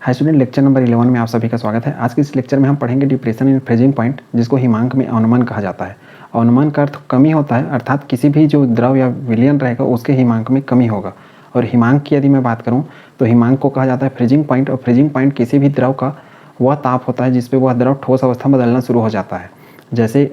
Hi student, lecture number 11 में आप सभी का स्वागत है। आज के इस लेक्चर में हम पढ़ेंगे डिप्रेशन इन फ्रीजिंग पॉइंट, जिसको हिमांक में अवनमन कहा जाता है। अवनमन का अर्थ कमी होता है, अर्थात किसी भी जो द्रव या विलयन रहेगा उसके हिमांक में कमी होगा। और हिमांक की यदि मैं बात करूँ तो हिमांक को कहा जाता है फ्रीजिंग पॉइंट। और फ्रीजिंग पॉइंट किसी भी द्रव का वह ताप होता है जिसपे वह द्रव ठोस अवस्था में बदलना शुरू हो जाता है। जैसे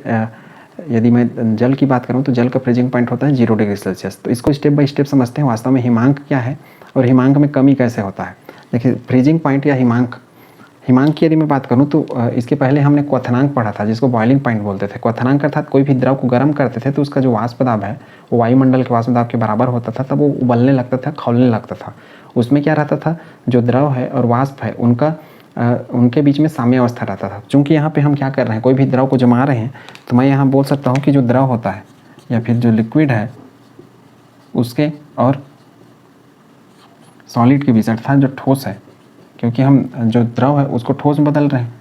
यदि मैं जल की बात करूं तो जल का फ्रीजिंग पॉइंट होता है 0 डिग्री सेल्सियस। तो इसको स्टेप बाय स्टेप समझते हैं वास्तव में हिमांक क्या है और हिमांक में कमी कैसे होता है। देखिए, फ्रीजिंग पॉइंट या हिमांक की यदि मैं बात करूं तो इसके पहले हमने क्वथनांक पढ़ा था, जिसको बॉइलिंग पॉइंट बोलते थे। क्वथनांक अर्थात कोई भी द्रव को गर्म करते थे तो उसका जो वाष्प दाब है वो वायुमंडल के वाष्प दाब के बराबर होता था, तब वो उबलने लगता था, खौलने लगता था। उसमें क्या रहता था, जो द्रव है और वाष्प है उनके बीच में साम्य अवस्था रहता था। चूँकि यहाँ पे हम क्या कर रहे हैं, कोई भी द्रव को जमा रहे हैं, तो मैं यहाँ बोल सकता हूँ कि जो द्रव होता है या फिर जो लिक्विड है उसके और सॉलिड के बीच, अर्थात जो ठोस है, क्योंकि हम जो द्रव है उसको ठोस में बदल रहे हैं,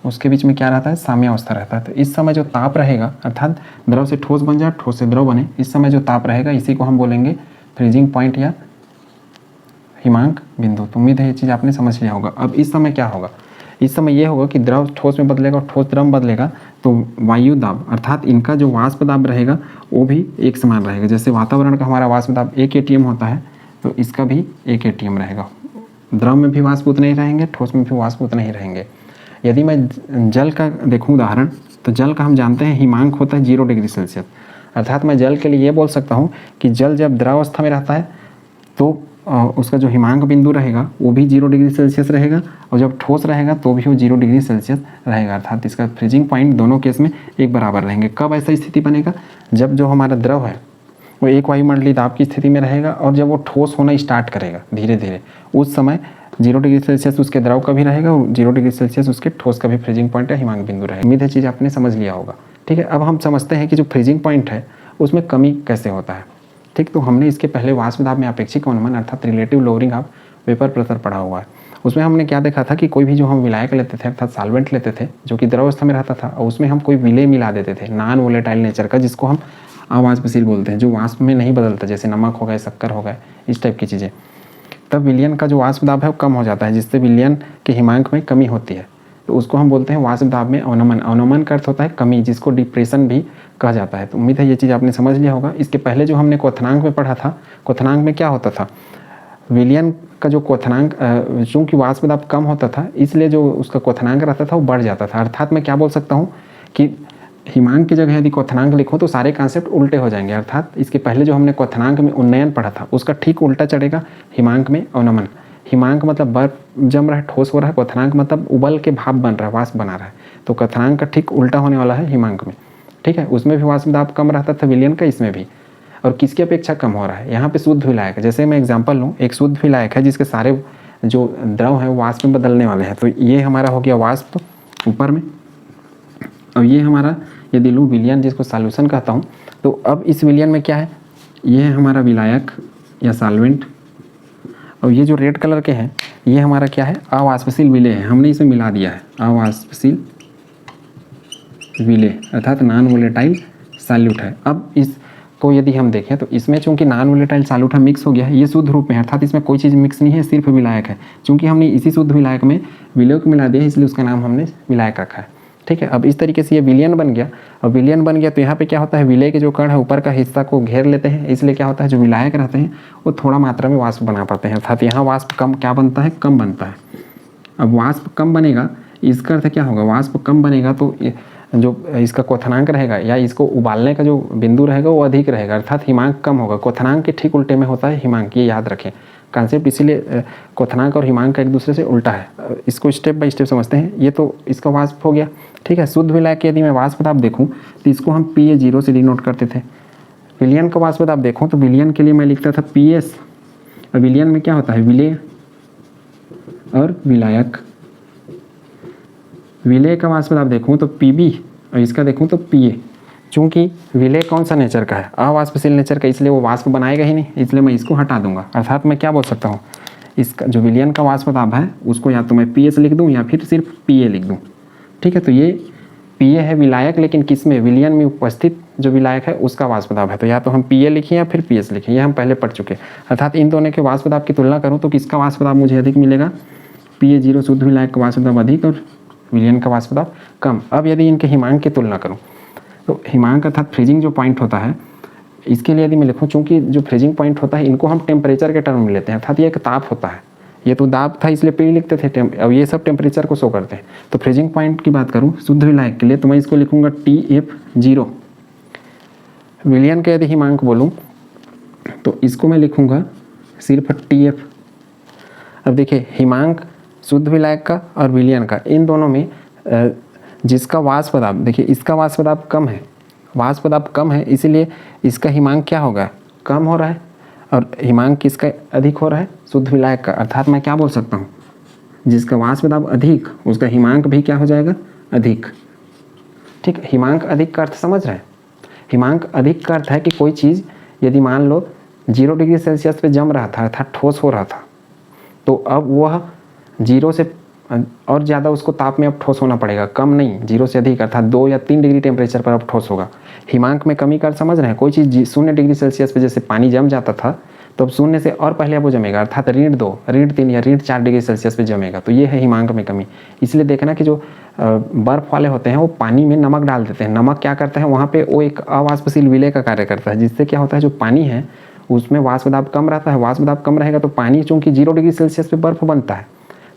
उसके बीच में क्या रहता है, साम्य अवस्था रहता है। तो इस समय जो ताप रहेगा, अर्थात द्रव से ठोस बन जाए, ठोस से द्रव बने, इस समय जो ताप रहेगा इसी को हम बोलेंगे फ्रीजिंग पॉइंट या हिमांक बिंदु। तो उम्मीद है ये चीज़ आपने समझ लिया होगा। अब इस समय क्या होगा, इस समय ये होगा कि द्रव ठोस में बदलेगा और ठोस द्रव में बदलेगा, तो वायु दाब अर्थात इनका जो वाष्प दाब रहेगा वो भी एक समान रहेगा। जैसे वातावरण का हमारा वाष्प दाब 1 atm होता है, तो इसका भी 1 atm रहेगा। द्रव में भी वाष्प उतने ही रहेंगे, ठोस में भी वाष्प उतने ही रहेंगे। यदि मैं जल का देखूँ उदाहरण, तो जल का हम जानते हैं हिमांक होता है 0 डिग्री सेल्सियस। अर्थात मैं जल के लिए ये बोल सकता हूँ कि जल जब द्रवावस्था में रहता है तो उसका जो हिमांक बिंदु रहेगा वो भी 0 डिग्री सेल्सियस रहेगा, और जब ठोस रहेगा तो भी वो 0 डिग्री सेल्सियस रहेगा। अर्थात इसका फ्रीजिंग पॉइंट दोनों केस में एक बराबर रहेंगे। कब ऐसा स्थिति बनेगा, जब जो हमारा द्रव है वो एक वायुमंडलीय दाब की स्थिति में रहेगा, और जब वो ठोस होना स्टार्ट करेगा धीरे धीरे, उस समय 0 डिग्री सेल्सियस उसके द्रव का भी रहेगा और 0 डिग्री सेल्सियस उसके ठोस का भी फ्रीजिंग पॉइंट या हिमांक बिंदु रहेगा। उम्मीद है चीज़ आपने समझ लिया होगा। ठीक है, अब हम समझते हैं कि जो फ्रीजिंग पॉइंट है उसमें कमी कैसे होता है। ठीक, तो हमने इसके पहले वाष्प दाब में अपेक्षिक अवनमन अर्थात relative lowering of vapour pressure पढ़ा हुआ है। उसमें हमने क्या देखा था कि कोई भी जो हम विलायक लेते थे अर्थात सॉल्वेंट लेते थे जो कि द्रवावस्था में रहता था, और उसमें हम कोई विलय मिला देते थे नॉन वोलेटाइल नेचर का, जिसको हम अवाष्पशील बोलते हैं, जो वाष्प में नहीं बदलता, जैसे नमक हो गए, शक्कर हो गए, इस टाइप की चीज़ें। तब विलयन का जो वाष्प दाब है वो कम हो जाता है, जिससे विलयन के हिमांक में कमी होती है, तो उसको हम बोलते हैं वाष्प दाब में अवनमन। अवनमन का अर्थ होता है कमी, जिसको डिप्रेशन भी कहा जाता है। तो उम्मीद है ये चीज़ आपने समझ लिया होगा। इसके पहले जो हमने क्वथनांक में पढ़ा था, क्वथनांक में क्या होता था, विलयन का जो क्वथनांक, चूँकि वाष्प दाब कम होता था इसलिए जो उसका क्वथनांक रहता था वो बढ़ जाता था। अर्थात मैं क्या बोल सकता हूँ कि हिमांक की जगह यदि क्वथनांक लिखूँ तो सारे कॉन्सेप्ट उल्टे हो जाएंगे। अर्थात इसके पहले जो हमने क्वथनांक में उन्नयन पढ़ा था उसका ठीक उल्टा चढ़ेगा हिमांक में अवनमन। हिमांक मतलब बर्फ जम रहा है, ठोस हो रहा है, क्वथनांक मतलब उबल के भाप बन रहा है, वाष्प बना रहा है। तो क्वथनांक का ठीक उल्टा होने वाला है हिमांक में। ठीक है, उसमें भी वाष्प दाब कम रहता था विलयन का, इसमें भी। और किसकी अपेक्षा कम हो रहा है, यहाँ पे शुद्ध विलायक है। जैसे मैं एग्जांपल लूँ, एक शुद्ध विलायक है जिसके सारे जो द्रव है वाष्प में बदलने वाले हैं। तो ये हमारा हो गया वाष्प ऊपर में, और ये हमारा यदि लूँ विलयन, जिसको सॉल्यूशन कहता हूँ, तो अब इस विलयन में क्या है, ये है हमारा विलायक या सॉल्वेंट, और ये जो रेड कलर के हैं ये हमारा क्या है, अवाष्पशील विलय है। हमने इसमें मिला दिया है अवाष्पशील विलय, अर्थात नॉन वोलेटाइल सॉल्यूट है। अब इसको यदि हम देखें तो इसमें चूंकि नॉन वोलेटाइल सॉल्यूट है, मिक्स हो गया है, ये शुद्ध रूप में है, अर्थात इसमें कोई चीज़ मिक्स नहीं है, सिर्फ विलायक है। चूंकि हमने इसी शुद्ध विलायक में विलय को मिला दिया इसलिए उसका नाम हमने विलायक रखा है। ठीक है, अब इस तरीके से ये विलयन बन गया। और विलयन बन गया तो यहाँ पे क्या होता है, विलय के जो कण है ऊपर का हिस्सा को घेर लेते हैं, इसलिए क्या होता है, जो विलायक रहते हैं वो थोड़ा मात्रा में वाष्प बना पाते हैं, अर्थात यहाँ वाष्प कम क्या बनता है, कम बनता है। अब वाष्प कम बनेगा, इसका अर्थ क्या होगा, वाष्प कम बनेगा तो जो इसका क्वथनांक रहेगा या इसको उबालने का जो बिंदु रहेगा वो अधिक रहेगा, अर्थात हिमांक कम होगा। क्वथनांक के ठीक उल्टे में होता है हिमांक, ये याद रखें कॉन्सेप्ट, इसीलिए क्वथनांक और हिमांक का एक दूसरे से उल्टा है। इसको स्टेप बाय स्टेप समझते हैं। ये तो इसका वाष्प हो गया। ठीक है, शुद्ध विलायक की यदि मैं वाष्प दाब देखूँ तो इसको हम PA0 से डिनोट करते थे। विलयन का वाष्प दाब देखूँ तो विलयन के लिए मैं लिखता था PS, और विलयन में क्या होता है, विलय और विलायक। विलय का वाष्प दाब देखूँ तो PB, और इसका देखूँ तो PA। चूँकि विलय कौन सा नेचर का है, अवाष्पशील नेचर का, इसलिए वो वाष्प बनाएगा ही नहीं, इसलिए मैं इसको हटा दूंगा। अर्थात मैं क्या बोल सकता हूँ, इसका जो विलयन का वाष्प दाब है उसको या तो मैं PS लिख दूँ या फिर सिर्फ PA लिख दूँ। ठीक है, तो ये PA है विलायक, लेकिन किस में, विलयन में उपस्थित जो विलायक है उसका वाष्प दाब है। तो या तो हम PA लिखें या फिर PS लिखें, ये हम पहले पढ़ चुके। अर्थात इन दोनों के वाष्प दाब की तुलना करूँ तो किसका वाष्प दाब मुझे अधिक मिलेगा, Pa0 शुद्ध विलायक का वाष्प दाब अधिक और विलयन का वाष्प दाब कम। अब यदि इनके हिमांक की तुलना करूँ तो हिमांक अर्थात फ्रीजिंग जो पॉइंट होता है, इसके लिए यदि मैं लिखूँ, चूँकि जो फ्रीजिंग पॉइंट होता है इनको हम टेम्परेचर के टर्म में लेते हैं, अर्थात ये एक ताप होता है, ये तो दाब था इसलिए P लिखते थे, अब ये सब टेम्परेचर को शो करते हैं। तो फ्रीजिंग पॉइंट की बात करूँ शुद्ध विलायक के लिए तो मैं इसको लिखूँगा TF0। विलयन के यदि हिमांक बोलूँ तो इसको मैं लिखूँगा सिर्फ TF। अब देखिए हिमांक शुद्ध विलायक का और विलयन का, इन दोनों में जिसका वाष्प दाब, देखिए इसका वाष्प दाब कम है, वाष्प दाब कम है, इसीलिए इसका हिमांक क्या होगा, कम हो रहा है, और हिमांक किसका अधिक हो रहा है, शुद्ध विलायक का। अर्थात मैं क्या बोल सकता हूँ, जिसका वाष्प दाब अधिक उसका हिमांक भी क्या हो जाएगा, अधिक। ठीक, हिमांक अधिक का अर्थ समझ रहे हैं। हिमांक अधिक का अर्थ है कि कोई चीज़ यदि मान लो 0 डिग्री सेल्सियस पे जम रहा था अर्थात ठोस हो रहा था, तो अब वह 0 से और ज़्यादा उसको ताप में अब ठोस होना पड़ेगा, कम नहीं, 0 से अधिक अर्थात 2 या 3 डिग्री टेम्परेचर पर अब ठोस होगा। हिमांक में कमी कर समझ रहे हैं, कोई चीज़ 0 डिग्री सेल्सियस पे जैसे पानी जम जाता था तो अब 0 से और पहले अब वो जमेगा, अर्थात -2, -3 या -4 डिग्री सेल्सियस पे जमेगा, तो ये है हिमांक में कमी। इसलिए देखना कि जो बर्फ़ वाले होते हैं वो पानी में नमक डाल देते हैं, नमक क्या करता है वहाँ पे वो एक अवाष्पशील विलय का कार्य करता है, जिससे क्या होता है जो पानी है उसमें वाष्प दाब कम रहता है, वाष्प दाब कम रहेगा तो पानी चूँकि 0 डिग्री सेल्सियस पे बर्फ़ बनता है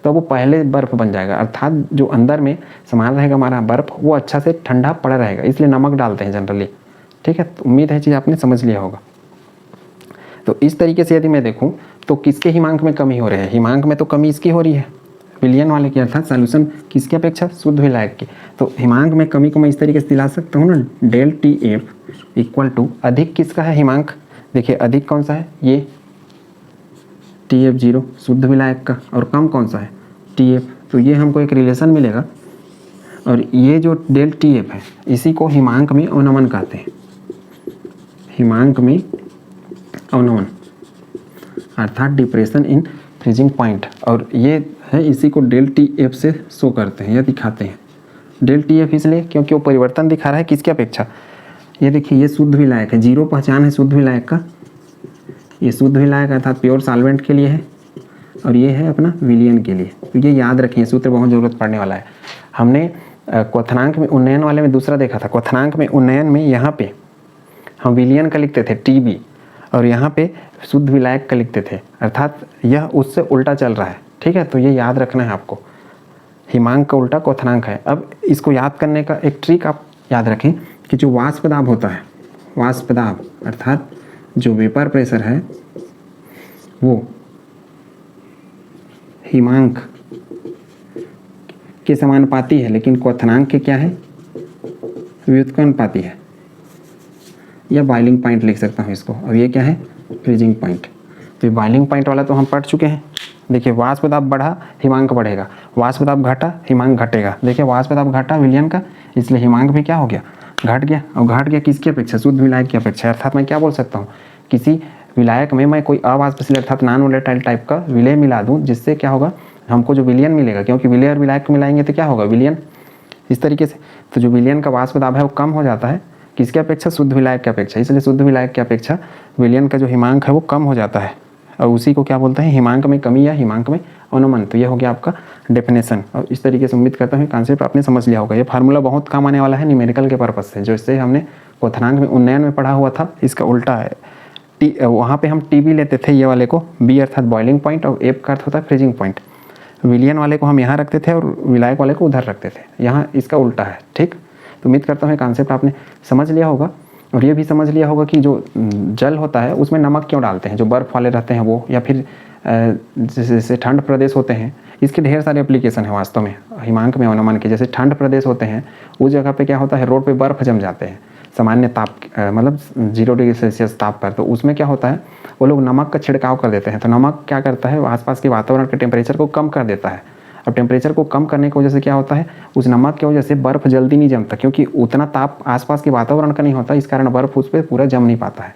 तो वो पहले बर्फ़ बन जाएगा, अर्थात जो अंदर में सामान रहेगा हमारा बर्फ़ वो अच्छा से ठंडा पड़ा रहेगा, इसलिए नमक डालते हैं जनरली। ठीक है, तो उम्मीद है चीज़ आपने समझ लिया होगा। तो इस तरीके से यदि मैं देखूं तो किसके हिमांक में कमी हो रही है, हिमांक में तो कमी इसकी हो रही है, विलयन वाले की, अर्थात सॉल्यूशन किसकी अपेक्षा, शुद्ध विलायक की। तो हिमांक में कमी को मैं इस तरीके से दिला सकता हूँ ना, डेल TF इक्वल टू अधिक किसका है हिमांक, देखिए अधिक कौन सा है, ये TF0 शुद्ध विलायक का, और कम कौन सा है TF। तो ये हमको एक रिलेशन मिलेगा, और ये जो डेल TF है इसी को हिमांक में अवनमन कहते हैं, हिमांक में अवनमन अर्थात डिप्रेशन इन फ्रीजिंग पॉइंट, और ये है इसी को डेल TF से शो करते हैं या दिखाते हैं। डेल TF इसलिए क्योंकि वो परिवर्तन दिखा रहा है किसकी अपेक्षा, ये देखिए ये शुद्ध विलायक है, 0 पहचान है शुद्ध विलायक का, ये शुद्ध विलायक अर्थात प्योर सॉल्वेंट के लिए है, और ये है अपना विलयन के लिए। तो ये याद रखिए, सूत्र बहुत ज़रूरत पड़ने वाला है। हमने क्वथनांक में उन्नयन वाले में दूसरा देखा था, क्वथनांक में उन्नयन में यहाँ पे हम विलयन का लिखते थे TB, और यहाँ पे शुद्ध विलायक का लिखते थे, अर्थात यह उससे उल्टा चल रहा है। ठीक है, तो ये याद रखना है आपको, हिमांक का उल्टा क्वथनांक है। अब इसको याद करने का एक ट्रिक आप याद रखें कि जो वाष्प दाब होता है, वाष्प दाब अर्थात जो वेपर प्रेशर है वो हिमांक के समानुपाती है, लेकिन क्वथनांक के क्या है, व्युत्क्रमानुपाती है, या बॉइलिंग पॉइंट लिख सकता हूँ इसको। अब ये क्या है, फ्रीजिंग पॉइंट। तो ये बॉइलिंग पॉइंट वाला तो हम पढ़ चुके हैं। देखिए वाष्प दाब बढ़ा हिमांक बढ़ेगा, वाष्प दाब घटा हिमांक घटेगा। देखिए वाष्प दाब घटा विलयन का, इसलिए हिमांक भी क्या हो गया, घट गया। और घट गया किसकी अपेक्षा, शुद्ध विलायक की अपेक्षा। अर्थात मैं क्या बोल सकता हूँ, किसी विलायक में मैं कोई अवाष्पशील अर्थात नॉन वोलेटाइल टाइप का विलय मिला दूँ, जिससे क्या होगा हमको जो विलयन मिलेगा, क्योंकि विलय और विलायक मिलाएंगे तो क्या होगा विलयन, इस तरीके से। तो जो विलयन का वाष्प दाब है वो कम हो जाता है किसके अपेक्षा, शुद्ध विलायक की अपेक्षा, इसलिए शुद्ध विलायक की अपेक्षा विलयन का जो हिमांक है वो कम हो जाता है, और उसी को क्या बोलते हैं, हिमांक में कमी या हिमांक में अवनमन। तो ये हो गया आपका डेफिनेशन, और इस तरीके से उम्मीद करता हूँ कॉन्सेप्ट आपने समझ लिया होगा। ये फार्मूला बहुत काम आने वाला है न्यूमेरिकल के पर्पज से, जो इससे हमने क्वथनांक में उन्नयन में पढ़ा हुआ था, इसका उल्टा है। वहाँ पे हम TB लेते थे, ये वाले को B अर्थात बॉइलिंग पॉइंट, और F का अर्थ होता है फ्रीजिंग पॉइंट। विलयन वाले को हम यहाँ रखते थे और विलायक वाले को उधर रखते थे, यहाँ इसका उल्टा है। ठीक, तो उम्मीद करता हूँ कॉन्सेप्ट आपने समझ लिया होगा, और ये भी समझ लिया होगा कि जो जल होता है उसमें नमक क्यों डालते हैं, जो बर्फ़ वाले रहते हैं वो, या फिर जैसे ठंड प्रदेश होते हैं, इसके ढेर सारे एप्लीकेशन है वास्तव में हिमांक में अवनमन के। जैसे ठंड प्रदेश होते हैं उस जगह पे क्या होता है, रोड पे बर्फ़ जम जाते हैं सामान्य ताप मतलब 0 डिग्री सेल्सियस ताप पर, तो उसमें क्या होता है वो लोग नमक का छिड़काव कर देते हैं। तो नमक क्या करता है, आसपास के वातावरण के टेम्परेचर को कम कर देता है। अब टेम्परेचर को कम करने की वजह से क्या होता है, उस नमक की वजह से बर्फ़ जल्दी नहीं जमता, क्योंकि उतना ताप आसपास के वातावरण का नहीं होता, इस कारण बर्फ़ उस पर पूरा जम नहीं पाता है।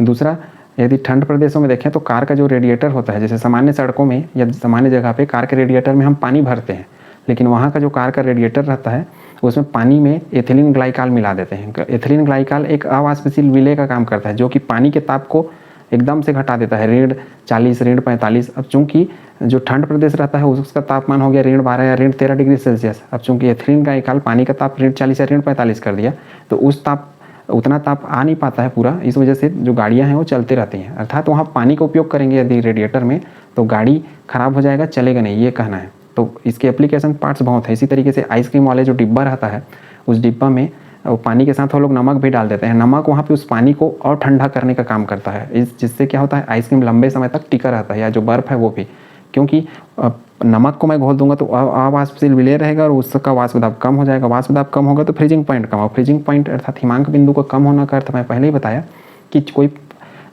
दूसरा, यदि ठंड प्रदेशों में देखें तो कार का जो रेडिएटर होता है, जैसे सामान्य सड़कों में या सामान्य जगह पे कार के रेडिएटर में हम पानी भरते हैं, लेकिन वहाँ का जो कार का रेडिएटर रहता है उसमें पानी में एथिलीन ग्लाइकाल मिला देते हैं। एथिलीन ग्लाइकाल एक अवाष्पशील विलय का काम करता है, जो कि पानी के ताप को एकदम से घटा देता है, ऋण 40 ऋण 45। अब चूँकि जो ठंड प्रदेश रहता है उसका तापमान हो गया -12 या -13 डिग्री सेल्सियस। अब चूंकि एथिलीन का एकाल पानी का ताप -40 या -45 कर दिया, तो उस ताप उतना ताप आ नहीं पाता है पूरा, इस वजह से जो गाड़ियाँ हैं वो चलते रहती हैं। अर्थात वहाँ पानी का उपयोग करेंगे यदि रेडिएटर में तो गाड़ी खराब हो जाएगा, चलेगा नहीं, ये कहना है। तो इसके एप्लीकेशन पार्ट्स बहुत है। इसी तरीके से आइसक्रीम वाले जो डिब्बा रहता है, उस डिब्बा में पानी के साथ वो लोग नमक भी डाल देते हैं। नमक वहाँ पे उस पानी को और ठंडा करने का काम करता है, जिससे क्या होता है आइसक्रीम लंबे समय तक टिका रहता है, या जो बर्फ़ है वो भी। क्योंकि नमक को मैं घोल दूंगा तो अवाष्पशील विलेय रहेगा और उसका वाष्प दाब कम हो जाएगा। वाष्प दाब कम होगा तो फ्रीजिंग पॉइंट कम होगा। फ्रीजिंग पॉइंट अर्थात हिमांक बिंदु का कम होना का अर्थ मैं पहले ही बताया कि कोई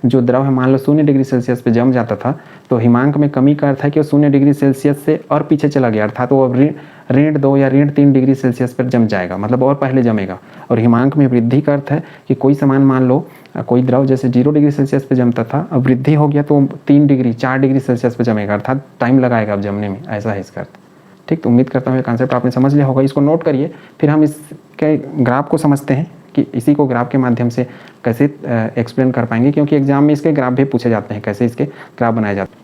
जो द्रव है मान लो 0 डिग्री सेल्सियस पे जम जाता था, तो हिमांक में कमी का अर्थ है कि वो 0 डिग्री सेल्सियस से और पीछे चला गया, अर्थात वो अब -2 या -3 डिग्री सेल्सियस पर जम जाएगा, मतलब और पहले जमेगा। और हिमांक में वृद्धि का अर्थ है कि कोई सामान मान लो कोई द्रव जैसे 0 डिग्री सेल्सियस पे जमता था, अब वृद्धि हो गया तो 3 डिग्री 4 डिग्री सेल्सियस पे जमेगा, अर्थात टाइम लगाएगा अब जमने में, ऐसा है इसका अर्थ। ठीक, तो उम्मीद करता हूँ ये कॉन्सेप्ट आपने समझ लिया होगा। इसको नोट करिए, फिर हम इसके ग्राफ को समझते हैं कि इसी को ग्राफ के माध्यम से कैसे एक्सप्लेन कर पाएंगे, क्योंकि एग्जाम में इसके ग्राफ भी पूछे जाते हैं, कैसे इसके ग्राफ बनाए जाते हैं।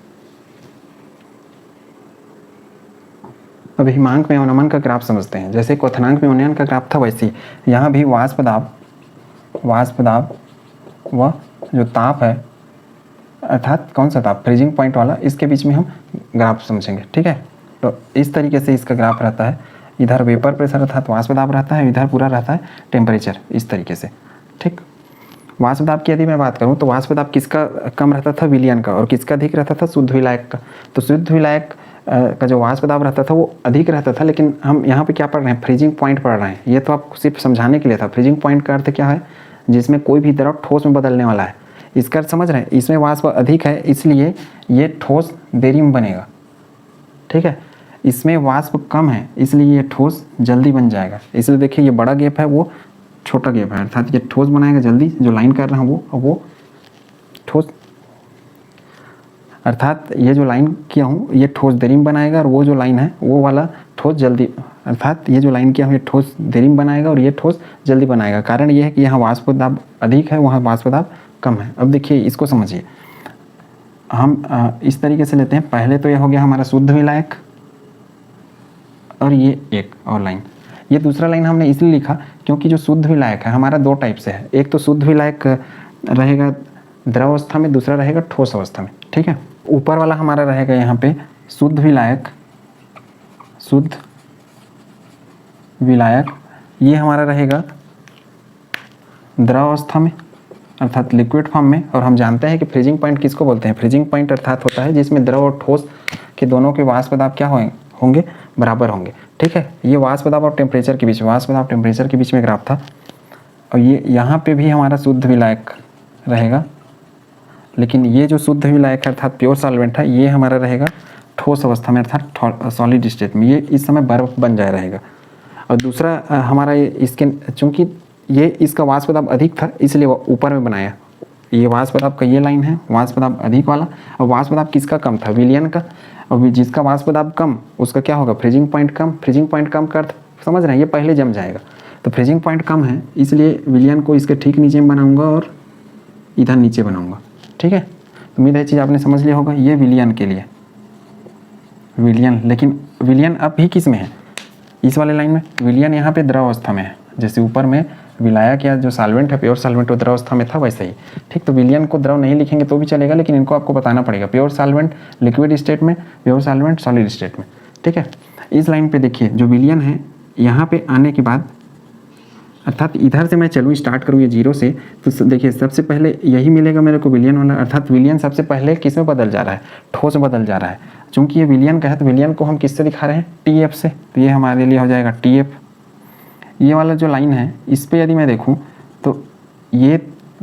अब हिमांक में अवनमन का ग्राफ समझते हैं। जैसे क्वथनांक में उन्नयन का ग्राफ था, वैसे यहाँ भी वाष्प दाब व जो ताप है, अर्थात कौन सा ताप, फ्रीजिंग पॉइंट वाला, इसके बीच में हम ग्राफ समझेंगे। ठीक है, तो इस तरीके से इसका ग्राफ रहता है। इधर वेपर प्रेशर अर्थात वाष्प दाब रहता है, इधर पूरा रहता है टेम्परेचर, इस तरीके से। ठीक, वाष्प दाब की यदि मैं बात करूं तो वाष्प दाब किसका कम रहता था, विलयन का, और किसका अधिक रहता था, शुद्ध विलायक का। तो शुद्ध विलायक का जो वाष्प दाब रहता था वो अधिक रहता था, लेकिन हम यहाँ पे क्या पढ़ रहे हैं, फ्रीजिंग पॉइंट पढ़ रहे हैं। ये तो आपको सिर्फ समझाने के लिए था। फ्रीजिंग पॉइंट का अर्थ क्या है, जिसमें कोई भी द्रव ठोस में बदलने वाला है, इसका अर्थ समझ रहे हैं। इसमें वाष्प अधिक है इसलिए ये ठोस देरी में बनेगा। ठीक है, इसमें वाष्प कम है इसलिए ये ठोस जल्दी बन जाएगा। इसलिए देखिए ये बड़ा गैप है, वो छोटा गैप है, अर्थात ये ठोस बनाएगा जल्दी। जो लाइन कर रहा हूँ वो ठोस, अर्थात ये जो लाइन किया हूँ ये ठोस देरी में बनाएगा, और वो जो लाइन है वो वाला ठोस जल्दी, अर्थात ये जो लाइन किया हूँ ये ठोस देरी में बनाएगा और ये ठोस जल्दी बनाएगा। कारण ये है कि यहाँ वाष्प दाब अधिक है, वहाँ वाष्प दाब कम है। अब देखिए इसको समझिए, हम इस तरीके से लेते हैं। पहले तो ये हो गया हमारा शुद्ध विलायक, और ये एक और लाइन, ये दूसरा लाइन हमने इसलिए लिखा क्योंकि जो शुद्ध विलायक है हमारा दो टाइप से है। एक तो शुद्ध विलायक रहेगा द्रव अवस्था में, दूसरा रहेगा ठोस अवस्था में। ठीक है, ऊपर वाला हमारा रहेगा यहाँ पे शुद्ध विलायक, ये हमारा रहेगा द्रव अवस्था में अर्थात लिक्विड फॉर्म में। और हम जानते हैं कि फ्रीजिंग पॉइंट किसको बोलते हैं, फ्रीजिंग पॉइंट अर्थात होता है जिसमें द्रव और ठोस के दोनों के वाष्प दाब क्या होंगे, बराबर होंगे। ठीक है, ये वाष्प दाब और टेम्परेचर के बीच, वाष्प दाब टेम्परेचर के बीच में ग्राफ था। और ये यहाँ पे भी हमारा शुद्ध विलायक रहेगा, लेकिन ये जो शुद्ध विलायक है अर्थात प्योर सॉल्वेंट है, ये हमारा रहेगा ठोस अवस्था में अर्थात सॉलिड स्टेट में, ये इस समय बर्फ बन जाए रहेगा। और दूसरा हमारा ये इसके, चूँकि ये इसका वाष्प दाब अधिक था इसलिए ऊपर में बनाया। ये वाष्प दाब का ये लाइन है, वाष्प दाब अधिक वाला। और वाष्प दाब किसका कम था, विलयन का। और जिसका वाष्प दाब कम उसका क्या होगा, फ्रीजिंग पॉइंट कम। फ्रीजिंग पॉइंट कम का अर्थ समझ रहे हैं, ये पहले जम जाएगा। तो फ्रीजिंग पॉइंट कम है इसलिए विलयन को इसके ठीक नीचे में बनाऊंगा और इधर नीचे बनाऊंगा। ठीक है, तो उम्मीद है चीज़ आपने समझ लिया होगा। ये विलयन के लिए विलयन, लेकिन विलयन अब भी किस में है, इस वाले लाइन में। विलयन यहाँ पे द्रव अवस्था में है, जैसे ऊपर में विलायक या जो सॉल्वेंट है प्योर सॉल्वेंट वो द्रव अवस्था में था वैसे ही। ठीक, तो विलयन को द्रव नहीं लिखेंगे तो भी चलेगा, लेकिन इनको आपको बताना पड़ेगा। प्योर सॉल्वेंट लिक्विड स्टेट में, प्योर सॉल्वेंट सॉलिड स्टेट में। ठीक है, इस लाइन पे देखिए जो विलयन है यहाँ पे आने के बाद, अर्थात इधर से मैं चलूँ स्टार्ट करूँ ये 0 से, तो देखिए सबसे पहले यही मिलेगा मेरे को विलयन वाला। अर्थात विलयन सबसे पहले किस में बदल जा रहा है, ठोस में बदल जा रहा है। चूँकि ये विलयन का है तो विलयन को हम किससे दिखा रहे हैं, TF से। तो ये हमारे लिए हो जाएगा TF। ये वाला जो लाइन है इस पर यदि मैं देखूं तो ये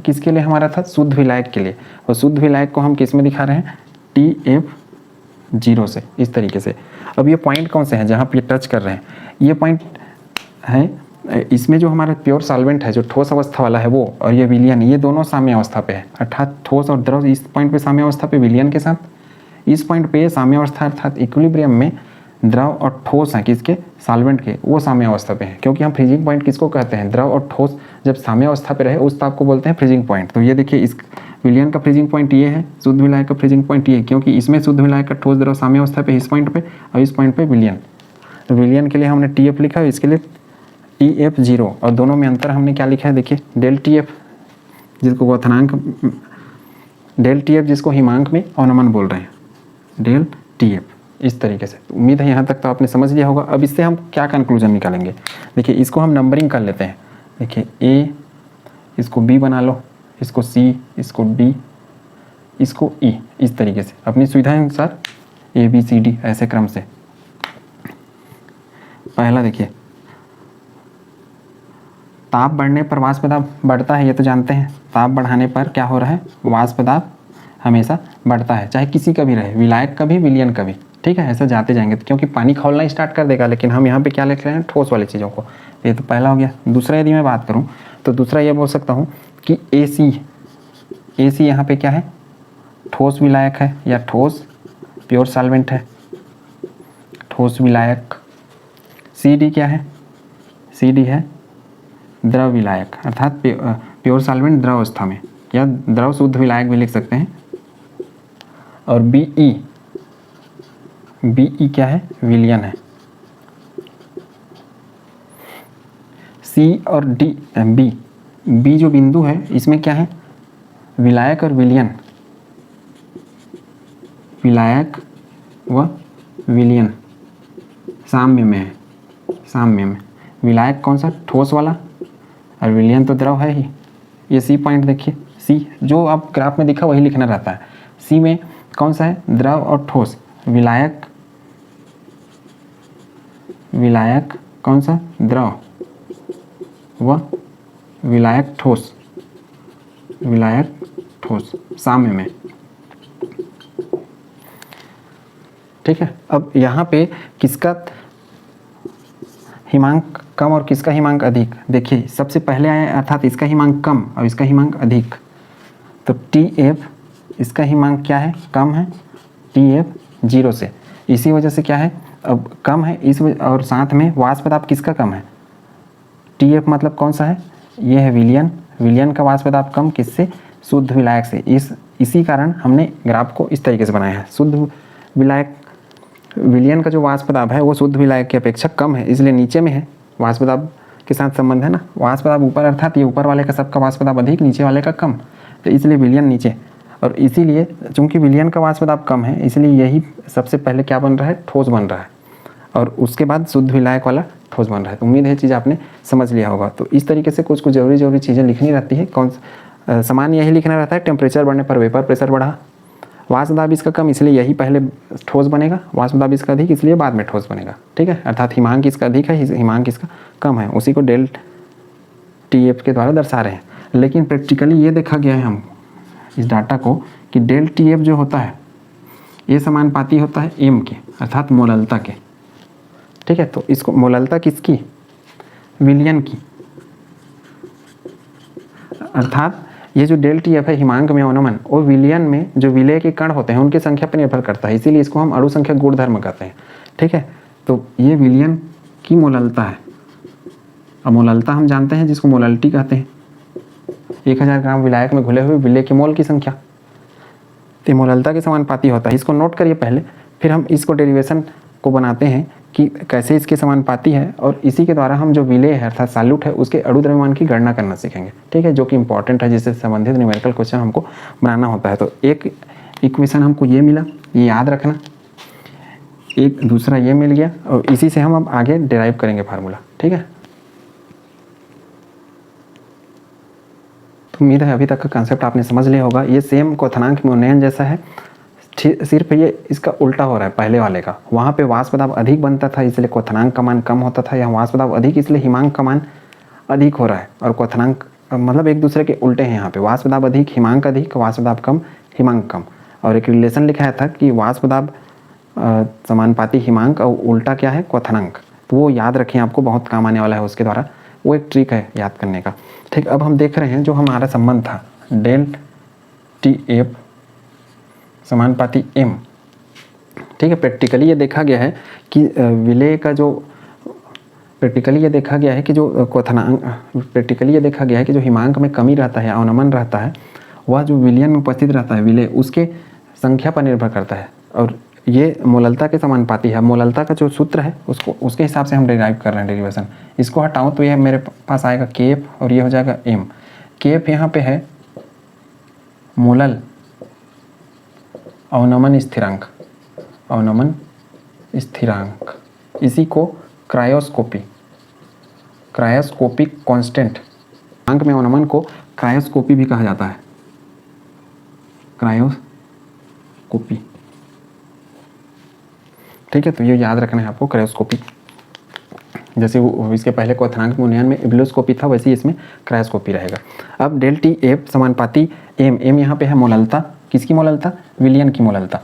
किसके लिए हमारा था, शुद्ध विलायक के लिए। और शुद्ध विलायक को हम किस में दिखा रहे हैं, TF0 से, इस तरीके से। अब ये पॉइंट कौन से हैं जहाँ पे टच कर रहे हैं, ये पॉइंट है इसमें जो हमारा प्योर सॉल्वेंट है जो ठोस अवस्था वाला है वो, और ये विलयन, ये दोनों साम्य अवस्था पे है। अर्थात ठोस और द्रव इस पॉइंट पे साम्य अवस्था पे विलयन के साथ, इस पॉइंट पे साम्य अवस्था अर्थात इक्विलिब्रियम में द्रव और ठोस हैं किसके, सॉल्वेंट के, वो साम्य अवस्था पे हैं। क्योंकि हम फ्रीजिंग पॉइंट किसको कहते हैं, द्रव और ठोस जब साम्य अवस्था पे रहे उस ताप को बोलते हैं फ्रीजिंग पॉइंट। तो ये देखिए इस विलयन का फ्रीजिंग पॉइंट ये है, शुद्ध विलायक का फ्रीजिंग पॉइंट ये, क्योंकि इसमें शुद्ध विलायक का ठोस द्रव साम्य अवस्था पे इस पॉइंट पे और इस पॉइंट पे विलयन। विलयन के लिए हमने TF लिखा है, इसके लिए TF 0, और दोनों में अंतर हमने क्या लिखा है देखिए, डेल TF जिसको क्वथनांक, डेल TF जिसको हिमांक में अवनमन बोल रहे हैं, डेल TF, इस तरीके से। उम्मीद है यहाँ तक तो आपने समझ लिया होगा। अब इससे हम क्या कंक्लूजन निकालेंगे, देखिए इसको हम नंबरिंग कर लेते हैं। देखिए A, इसको B बना लो, इसको C, इसको D, इसको E, इस तरीके से अपनी सुविधा अनुसार ABCD ऐसे क्रम से। पहला देखिए, ताप बढ़ने पर वाष्प दाब बढ़ता है, ये तो जानते हैं। ताप बढ़ाने पर क्या हो रहा है, वाष्प दाब हमेशा बढ़ता है, चाहे किसी का भी रहे, विलायक का भी, विलयन का भी। ठीक है, ऐसा जाते जाएंगे क्योंकि पानी खौलना स्टार्ट कर देगा, लेकिन हम यहाँ पे क्या लिख रहे हैं, ठोस वाली चीज़ों को। ये तो पहला हो गया। दूसरा यदि मैं बात करूँ तो दूसरा ये बोल सकता हूँ कि AC यहाँ पे क्या है, ठोस विलायक है या ठोस प्योर सॉल्वेंट है, ठोस विलायक। CD क्या है, CD है द्रव विलायक, अर्थात प्योर सॉल्वेंट द्रव अवस्था में, या द्रव शुद्ध विलायक भी लिख सकते हैं। और BE क्या है, विलयन है। C और D, B जो बिंदु है इसमें क्या है, विलायक और विलयन, विलायक व विलयन साम्य में है, साम्य में। विलायक कौन सा, ठोस वाला, और विलयन तो द्रव है ही। ये C पॉइंट देखिए, C जो आप ग्राफ में दिखा वही लिखना रहता है। C में कौन सा है, द्रव और ठोस। विलायक कौन सा, द्रव, व विलायक ठोस, विलायक ठोस साम्य में। ठीक है, अब यहाँ पे किसका हिमांक कम और किसका हिमांक अधिक, देखिए सबसे पहले आया, अर्थात इसका हिमांक कम और इसका हिमांक अधिक। तो TF, इसका हिमांक क्या है, कम है, TF 0 से। इसी वजह से क्या है, अब कम है इस और साथ में वाष्प दाब किसका कम है, TF मतलब कौन सा है, ये है विलयन। विलयन का वाष्प दाब कम किससे, शुद्ध विलायक से। इसी कारण हमने ग्राफ को इस तरीके से बनाया है। शुद्ध विलायक, विलयन का जो वाष्प दाब है वो शुद्ध विलायक की अपेक्षा कम है, इसलिए नीचे में है, वाष्प दाब के साथ संबंध है ना। वाष्प दाब ऊपर, अर्थात ये ऊपर वाले का सबका वाष्प दाब अधिक, नीचे वाले का कम, तो इसलिए विलयन नीचे। और इसीलिए चूंकि विलयन का वाष्प दाब कम है, इसलिए यही सबसे पहले क्या बन रहा है, ठोस बन रहा है, और उसके बाद शुद्ध विलायक वाला ठोस बन रहा है। तो उम्मीद है चीज़ आपने समझ लिया होगा। तो इस तरीके से कुछ जरूरी चीज़ें लिखनी रहती है। सामान्य यही लिखना रहता है, टेम्परेचर बढ़ने पर वेपर प्रेशर बढ़ा, वाष्प दाब इसका कम इसलिए यही पहले ठोस बनेगा, वाष्प दाब इसका अधिक इसलिए बाद में ठोस बनेगा। ठीक है, अर्थात हिमांक इसका अधिक है, हिमांक इसका कम है, उसी को डेल TF के द्वारा दर्शा रहे हैं। लेकिन प्रैक्टिकली ये देखा गया है हम इस डाटा को कि डेल TF जो होता है ये समानुपाती होता है M के, अर्थात मोललता के। ठीक है, तो इसको मोललता किसकी, विलयन की, अर्थात ये जो डेल TF है हिमांक में अवनमन, और विलयन में जो विलय के कण होते हैं उनकी संख्या पर निर्भर करता है, इसीलिए इसको हम अणु संख्या गुणधर्म कहते हैं। ठीक है, तो ये विलयन की मोललता है। अब मोललता हम जानते हैं जिसको मोललिटी कहते हैं, 1000 ग्राम विलायक में घुले हुए विलय के मोल की संख्या, तो मोललता के समानुपाती होता है। इसको नोट करिए पहले, फिर हम इसको डेरिवेशन को बनाते हैं कि कैसे इसके समानुपाती है, और इसी के द्वारा हम जो विलय है अर्थात सॉल्यूट है उसके अणु द्रव्यमान की गणना करना सीखेंगे। ठीक है, जो कि इंपॉर्टेंट है, जिससे संबंधित न्यूमेरिकल क्वेश्चन हमको बनाना होता है। तो एक इक्वेशन हमको ये मिला, ये याद रखना, एक दूसरा ये मिल गया, और इसी से हम अब आगे डिराइव करेंगे फार्मूला। ठीक है, तो उम्मीद है अभी तक का कंसेप्ट आपने समझ लिया होगा। ये सेम क्वथनांक में उन्नयन जैसा है, सिर्फ ये इसका उल्टा हो रहा है पहले वाले का। वहाँ पे वाष्प दाब अधिक बनता था इसलिए क्वथनांक का मान कम होता था, यहाँ वाष्प दाब अधिक इसलिए हिमांक का मान अधिक हो रहा है, और क्वथनांक मतलब एक दूसरे के उल्टे हैं। यहाँ पे वाष्प दाब अधिक, हिमांक अधिक, वाष्प दाब कम, हिमांक कम। और एक रिलेशन लिखाया था कि वाष्प दाब समानुपाती हिमांक और उल्टा क्या है, क्वथनांक। तो वो याद रखें, आपको बहुत काम आने वाला है उसके द्वारा, वो एक ट्रिक है याद करने का। ठीक, अब हम देख रहे हैं जो हमारा संबंध था डेल TF समानुपाती M। ठीक है, प्रैक्टिकली ये देखा गया है कि विलय का जो प्रैक्टिकली ये देखा गया है कि जो क्वथनांक, प्रैक्टिकली ये देखा गया है कि जो हिमांक में कमी रहता है, अवनमन रहता है, वह जो विलयन में उपस्थित रहता है विलेय, उसके संख्या पर निर्भर करता है। और ये मोललता के समानुपाती है। मोललता का जो सूत्र है उसको उसके हिसाब से हम डिराइव कर रहे हैं डेरिवेशन। इसको हटाऊँ तो ये मेरे पास आएगा KF और ये हो जाएगा M। KF यहाँ पे है मोलल अवनमन स्थिरांक, अवनमन स्थिरांक, इसी को क्रायोस्कोपी, क्रायोस्कोपिक कांस्टेंट, अंक में अवनमन को क्रायोस्कोपी भी कहा जाता है, क्रायोस्कोपी। ठीक है, तो ये याद रखना है आपको, क्रायोस्कोपी। जैसे वो इसके पहले क्वथनांक में उन्नयन में इब्लोस्कोपी था, वैसे ही इसमें क्रायोस्कोपी रहेगा। अब डेल टी एफ समानुपाती एम, एम यहाँ पे है मोललता, किसकी मोललता? विलियन की मोललता,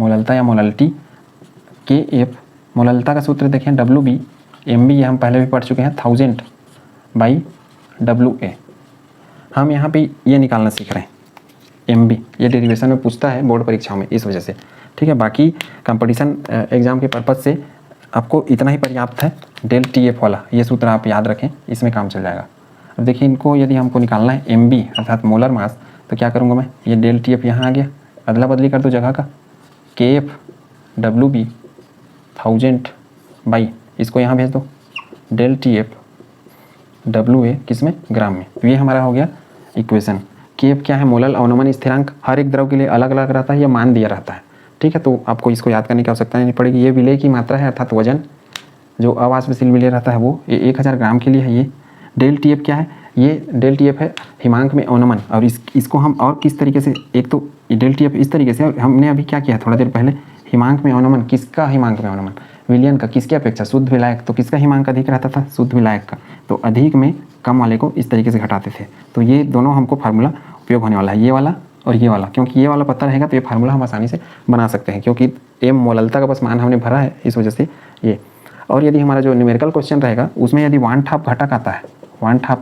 मोललता या मोलल्टी। के एफ मोललता का सूत्र देखें WB, MB ये हम पहले भी पढ़ चुके हैं, 1000/WA। हम यहाँ पे ये निकालना सीख रहे हैं MB, ये डेरिवेशन में पूछता है बोर्ड परीक्षाओं में, इस वजह से। ठीक है, बाकी कंपटीशन एग्जाम के पर्पज़ से आपको इतना ही पर्याप्त है। डेल TF वाला ये सूत्र आप याद रखें, इसमें काम चल जाएगा। अब देखिए, इनको यदि हमको निकालना है MB अर्थात मोलर मास, तो क्या करूँगा मैं, ये डेल TF यहाँ आ गया, अदला बदली कर दो जगह का, KF WB 1000 इसको यहाँ भेज दो, डेल TF WA किस में, ग्राम में। तो ये हमारा हो गया इक्वेशन। KF क्या है, मोलल अवनमन स्थिरांक, हर एक द्रव के लिए अलग अलग रहता है, ये मान दिया रहता है। ठीक है, तो आपको इसको याद करने की आवश्यकता नहीं पड़ेगी। ये विलेय की मात्रा है अर्थात वजन, जो अवाष्पशील विलेय रहता है वो, ये 1000 ग्राम के लिए है। ये डेल TF क्या है, ये डेल TF है हिमांक में अवनमन। और इसको हम और किस तरीके से, एक तो डेल TF इस तरीके से, हमने अभी क्या किया थोड़ा देर पहले, हिमांक में अवनमन, किसका हिमांक में अवनमन, विलयन का, किसकी अपेक्षा, शुद्ध विलायक। तो किसका हिमांक अधिक रहता था, शुद्ध विलायक का। तो अधिक में कम वाले को इस तरीके से घटाते थे। तो ये दोनों हमको फार्मूला उपयोग होने वाला है, ये वाला और ये वाला। क्योंकि ये वाला पता रहेगा तो ये फार्मूला हम आसानी से बना सकते हैं, क्योंकि एम मोललता का बस मान हमने भरा है, इस वजह से ये। और यदि हमारा जो न्यूमेरिकल क्वेश्चन रहेगा उसमें यदि 1/2 घटक आता है, 1/2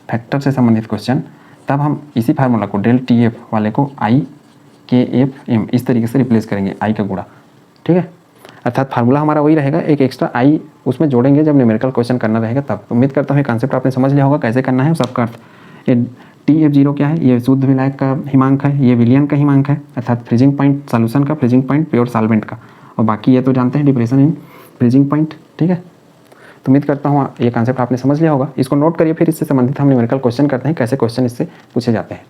फैक्टर से संबंधित क्वेश्चन, तब हम इसी फार्मूला को डेल TF वाले को IKFM इस तरीके से रिप्लेस करेंगे, आई का गुणा। ठीक है, अर्थात फार्मूला हमारा वही रहेगा, एक एक्स्ट्रा आई उसमें जोड़ेंगे जब न्यूमेरिकल क्वेश्चन करना रहेगा तब। तो उम्मीद करता हूँ ये कॉन्सेप्ट आपने समझ लिया होगा, कैसे करना है सबका अर्थ। ये TF0 क्या है, ये शुद्ध विलायक का हिमांक है, ये विलियन का हिमांक है, अर्थात फ्रीजिंग पॉइंट सॉल्यूशन का, फ्रीजिंग पॉइंट प्योर सॉल्वेंट का। और बाकी ये तो जानते हैं डिप्रेशन इन फ्रीजिंग पॉइंट। ठीक है, तो उम्मीद करता हूँ ये कॉन्सेप्ट आपने समझ लिया होगा। इसको नोट करिए, फिर इससे संबंधित हम न्यूमेरिकल क्वेश्चन करते हैं, कैसे क्वेश्चन इससे पूछे जाते हैं।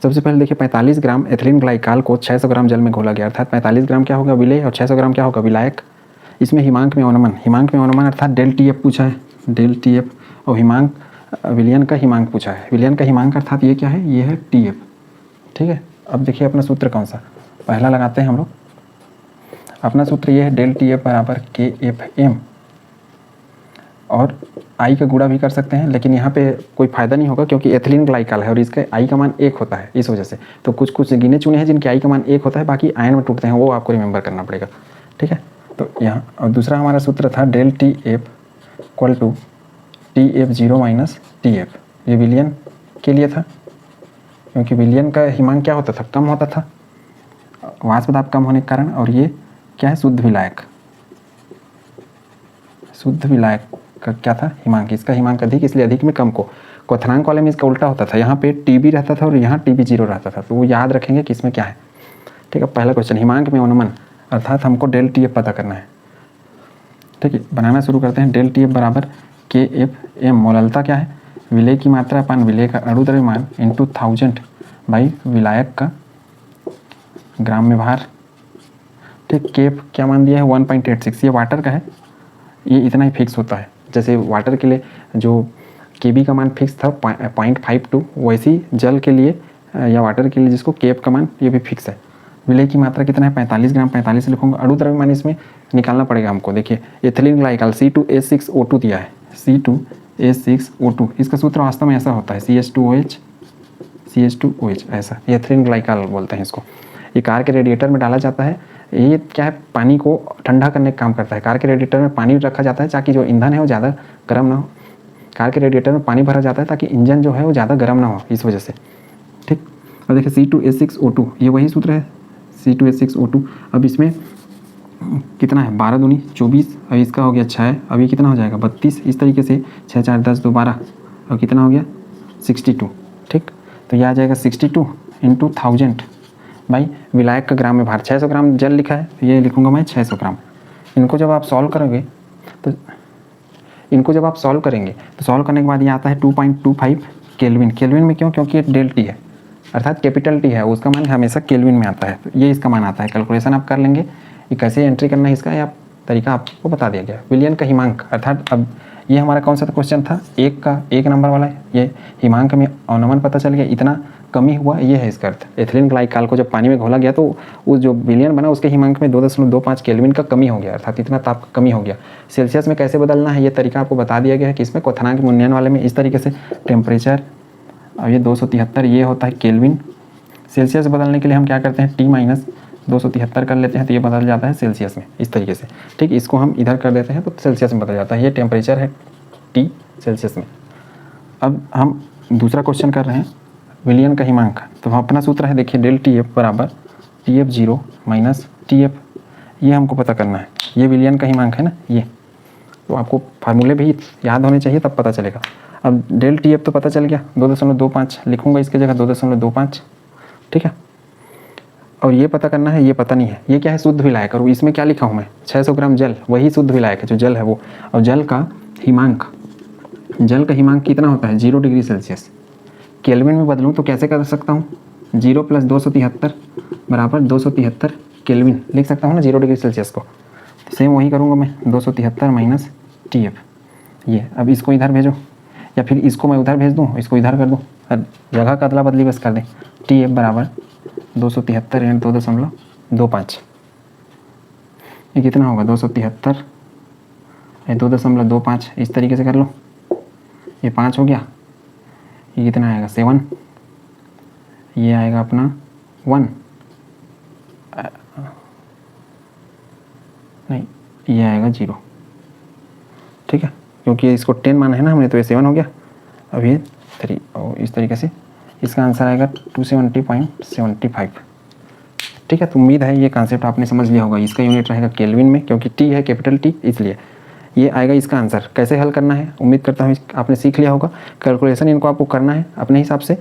सबसे पहले देखिए, 45 ग्राम एथिलीन ग्लाइकॉल को 600 ग्राम जल में घोला गया, अर्थात 45 ग्राम क्या होगा, विलेय, और 600 ग्राम क्या होगा, विलायक। इसमें हिमांक में अवनमन, हिमांक में अवनमन अर्थात डेल TF पूछा है, डेल TF, और हिमांक विलियन का हिमांक पूछा है। विलियन का हिमांक अर्थात ये क्या है, ये है TF। ठीक है, अब देखिए अपना सूत्र कौन सा, पहला लगाते हैं हम लोग। अपना सूत्र ये है, डेल TF बराबर KFM, और आई का गुणा भी कर सकते हैं, लेकिन यहाँ पे कोई फ़ायदा नहीं होगा क्योंकि एथिलीन ग्लाइकॉल है और इसका आई का मान 1 होता है, इस वजह से। तो कुछ कुछ गिने चुने हैं जिनके आई का मान 1 होता है, बाकी आयन में टूटते हैं, वो आपको रिमेंबर करना पड़ेगा। ठीक है, तो यहाँ और दूसरा हमारा सूत्र था del TF equal to TF0 - TF, ये विलियन के लिए था, क्योंकि विलियन का हिमांक क्या होता था, कम होता था, वाष्प दाब कम होने के कारण। और ये क्या है, शुद्ध विलायक, शुद्ध विलायक का क्या था, हिमांक, इसका हिमांक अधिक, इसलिए अधिक में कम को। क्वथनांक वाले में इसका उल्टा होता था, यहाँ पे TB रहता था और यहाँ TB0 रहता था, तो वो याद रखेंगे कि इसमें क्या है। ठीक है, पहला क्वेश्चन, हिमांक में अवनमन अर्थात हमको डेल TF पता करना है। ठीक है, बनाना शुरू करते हैं। डेल TF बराबर KFM, मोललता क्या है, विलेय की मात्रा अपान विलेय का अणु द्रव्यमान इंटू 1000 बाई विलायक का ग्राम में भार। ठीक, KF क्या मान दिया है, 1.86, ये वाटर का है, ये इतना ही फिक्स होता है। जैसे वाटर के लिए जो KB का मान फिक्स था 0.52, वैसे ही जल के लिए या वाटर के लिए जिसको KF का मान ये भी फिक्स है। विलेय की मात्रा कितना है, 45 ग्राम, 45 लिखूंगा। अणु द्रव्यमान इसमें निकालना पड़ेगा हमको। देखिए एथिलीन ग्लाइकॉल C2H6O2 दिया है, C2H6O2, इसका सूत्र वास्तव में ऐसा होता है, CH2OH ऐसा, ये एथिलीन ग्लाइकॉल बोलते हैं इसको। ये कार के रेडिएटर में डाला जाता है, ये क्या है, पानी को ठंडा करने का काम करता है। कार के रेडिएटर में पानी रखा जाता है ताकि जो ईंधन है वो ज़्यादा गर्म ना हो। कार के रेडिएटर में पानी भरा जाता है ताकि इंजन जो है वो ज़्यादा गर्म ना हो, इस वजह से। ठीक, और देखिए C2H6O2, ये वही सूत्र है, C2H6O2। अब इसमें कितना है, 12 दूनी 24, अब इसका हो गया 6, अब ये कितना हो जाएगा 32, इस तरीके से 6 4 10 2 12 और कितना हो गया 62। ठीक, तो ये आ जाएगा 62 इंटू 1000। भाई विलायक का ग्राम में भार 600 ग्राम जल लिखा है, तो ये लिखूंगा मैं 600 ग्राम। इनको जब आप सॉल्व करोगे तो सॉल्व करने के बाद ये आता है 2.25 केल्विन। केल्विन में क्यों? क्योंकि ये डेल टी है, अर्थात कैपिटल टी है, उसका मान हमेशा केल्विन में आता है, तो ये इसका मान आता है। कैलकुलेशन आप कर लेंगे, ये कैसे एंट्री करना है इसका या तरीका आपको बता दिया गया। विलयन का हिमांक, अर्थात अब ये हमारा कौन सा क्वेश्चन था, एक नंबर वाला है। ये हिमांक में अवनमन पता चल गया, इतना कमी हुआ, ये है इसका अर्थ। एथिलीन ग्लाइकॉल को जब पानी में घोला गया तो उस जो विलयन बना उसके हिमांक में 2.25 केल्विन का कमी हो गया, अर्थात इतना ताप का कमी हो गया। सेल्सियस में कैसे बदलना है ये तरीका आपको बता दिया गया है कि इसमें क्वथनांक मूल्यांकन वाले में इस तरीके से टेम्परेचर, अब ये 273 ये होता है केल्विन। सेल्सियस बदलने के लिए हम क्या करते हैं, T माइनस 273 कर लेते हैं, तो ये बदल जाता है सेल्सियस में इस तरीके से। ठीक, इसको हम इधर कर देते हैं तो सेल्सियस में बदल जाता है। ये टेम्परेचर है T सेल्सियस में। अब हम दूसरा क्वेश्चन कर रहे हैं विलयन का हिमांक, तो अपना सूत्र है देखिए डेल टी एफ बराबर TF0 माइनस TF, ये हमको पता करना है। ये विलयन का हिमांक है ना, ये तो आपको फार्मूले भी याद होने चाहिए तब पता चलेगा। अब डेल टी एफ तो पता चल गया, 2.25 लिखूंगा इसके जगह 2.25। ठीक है, और ये पता करना है, ये पता नहीं है, ये क्या है शुद्ध विलायक, और इसमें क्या लिखा हूँ मैं 600 ग्राम जल, वही शुद्ध विलायक है जो जल है वो। और जल का हिमांक कितना होता है 0 डिग्री सेल्सियस। केल्विन में बदलूँ तो कैसे कर सकता हूँ, 0 + 273 बराबर 273 केल्विन लिख सकता हूँ ना 0 डिग्री सेल्सियस को। सेम वही करूँगा मैं, 273 माइनस TF। ये अब इसको इधर भेजो या फिर इसको मैं उधर भेज दूँ, इसको इधर कर दूँ, जगह का अदला बदली बस कर दें। TF बराबर 273 × 2.25, ये कितना होगा 273 2.25, इस तरीके से कर लो। ये 5 हो गया, ये कितना आएगा 7, ये आएगा अपना 1, नहीं ये आएगा 0। ठीक है, क्योंकि इसको 10 माना है ना हमने, तो ये 7 हो गया। अब ये 3 और इस तरीके से इसका आंसर आएगा 270.75। ठीक है, तो उम्मीद है ये कॉन्सेप्ट आपने समझ लिया होगा। इसका यूनिट रहेगा केल्विन में, क्योंकि T है कैपिटल T, इसलिए ये आएगा इसका आंसर। कैसे हल करना है उम्मीद करता हूँ आपने सीख लिया होगा। कैलकुलेशन इनको आपको करना है अपने हिसाब से,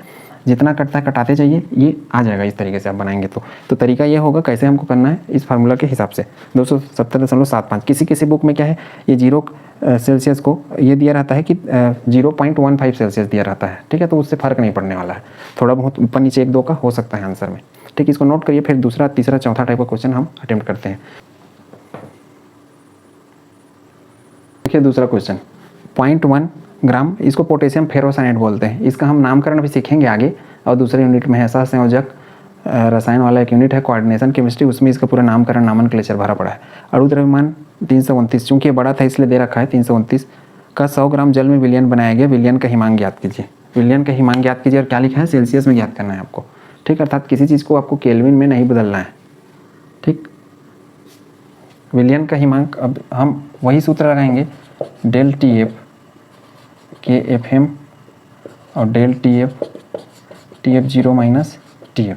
जितना कटता है कटाते जाइए, ये आ जाएगा इस तरीके से आप बनाएंगे तो तरीका ये होगा कैसे हमको करना है इस फार्मूला के हिसाब से। 270.75 किसी बुक में क्या है, ये 0 सेल्सियस को ये दिया रहता है कि 0.15 सेल्सियस दिया रहता है। ठीक है, तो उससे फ़र्क नहीं पड़ने वाला है, थोड़ा बहुत ऊपर नीचे 1 2 का हो सकता है आंसर में। ठीक, इसको नोट करिए, फिर दूसरा तीसरा चौथा टाइप का क्वेश्चन हम अटेम्प्ट करते हैं। देखिए दूसरा क्वेश्चन 0.1 ग्राम, इसको पोटेशियम फेरोसाइनेट बोलते हैं। इसका हम नामकरण भी सीखेंगे आगे, और दूसरे यूनिट में है सहसंयोजक रसायन वाला एक यूनिट है कोऑर्डिनेशन केमिस्ट्री, उसमें इसका पूरा नामकरण नामनक्लेचर भरा पड़ा है। अणु द्रव्यमान 329, चूँकि ये बड़ा था इसलिए दे रखा है 329 का 100 ग्राम जल में विलयन बनाया गया। विलयन का हिमांक ज्ञात कीजिए। विलयन का हिमांक ज्ञात कीजिए, और क्या लिखा है सेल्सियस में ज्ञात करना है आपको। ठीक, अर्थात किसी चीज़ को आपको केल्विन में नहीं बदलना है। ठीक, विलयन का हिमांक, अब हम वही सूत्र लगाएंगे डेल TF KFM और डेल TF0 माइनस TF,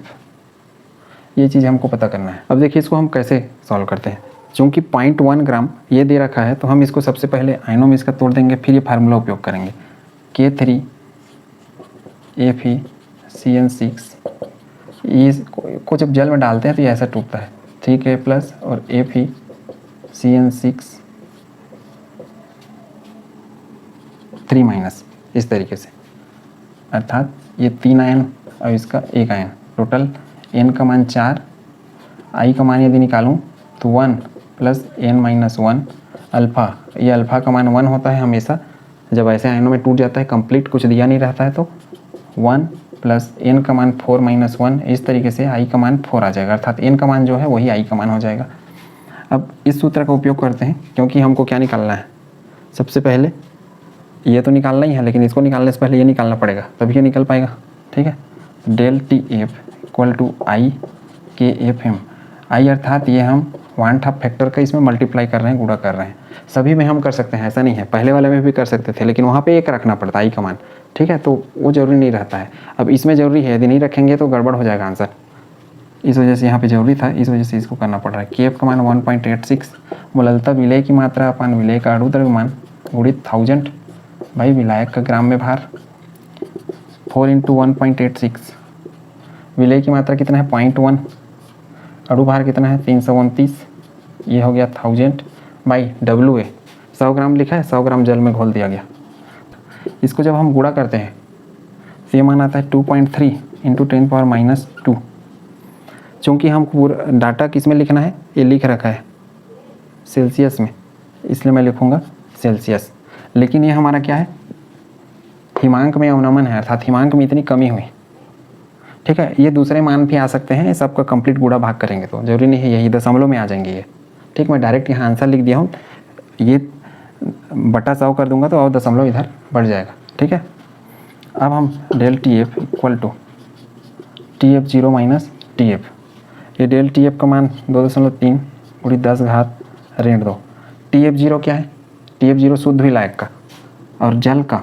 ये चीज़ हमको पता करना है। अब देखिए इसको हम कैसे सॉल्व करते हैं। चूँकि 0.1 ग्राम ये दे रखा है, तो हम इसको सबसे पहले आयनों में इसका तोड़ देंगे, फिर ये फार्मूला उपयोग करेंगे। K3FeCN6, इसको जब जल में डालते हैं तो ये ऐसा टूटता है, 3K+ और FeCN6 3- इस तरीके से, अर्थात ये 3 आयन और इसका 1 आयन, टोटल n का मान 4, i का मान यदि निकालूं तो 1 + n - 1 अल्फ़ा, ये अल्फ़ा का मान 1 होता है हमेशा जब ऐसे आयनों में टूट जाता है, कंप्लीट कुछ दिया नहीं रहता है, तो 1 + n का मान 4 - 1, इस तरीके से i का मान 4 आ जाएगा, अर्थात n का मान जो है वही i का मान हो जाएगा। अब इस सूत्र का उपयोग करते हैं, क्योंकि हमको क्या निकालना है, सबसे पहले ये तो निकालना ही है, लेकिन इसको निकालने से पहले ये निकालना पड़ेगा, तभी ये निकल पाएगा। ठीक है, del TF = I KFM। I अर्थात ये हम 1/2 फैक्टर का इसमें मल्टीप्लाई कर रहे हैं, गुणा कर रहे हैं। सभी में हम कर सकते हैं, ऐसा नहीं है, पहले वाले में भी कर सकते थे, लेकिन वहाँ पे 1 रखना पड़ता है i का मान। ठीक है, तो वो जरूरी नहीं रहता है। अब इसमें जरूरी है, यदि नहीं रखेंगे तो गड़बड़ हो जाएगा आंसर। इस वजह से यहाँ पे जरूरी था, इस वजह से इसको करना पड़ रहा है। के एफ का मान 1.86, मोललता विलय की मात्रा अपन विलय का अणु द्रव्यमान गुणित 1000 भाई विलायक का ग्राम में भार 4 × 1.86, विलय की मात्रा कितना है 0.1, अणु भार कितना है 329, ये हो गया 1000 बाई WA 100 ग्राम लिखा है, 100 ग्राम जल में घोल दिया गया। इसको जब हम गुणा करते हैं तो ये मान आता है 2.3 × 10⁻²। चूँकि हमको पूरा डाटा किस में लिखना है, ये लिख रखा है सेल्सियस में, इसलिए मैं लिखूँगा सेल्सियस। लेकिन ये हमारा क्या है, हिमांक में अवनमन है, अर्थात हिमांक में इतनी कमी हुई। ठीक है, ये दूसरे मान भी आ सकते हैं, सबका कंप्लीट गुणा भाग करेंगे तो जरूरी नहीं है यही दशमलव में आ जाएंगे ये। ठीक, मैं डायरेक्ट यहाँ आंसर लिख दिया हूँ, ये बटा 100 कर दूंगा तो और दशमलव इधर बढ़ जाएगा। ठीक है, अब हम del TF equal to TF0 minus TF, ये डेल TF का मान 2.3 × 10⁻²। TF0 क्या है, TF0 शुद्ध विलायक का और जल का,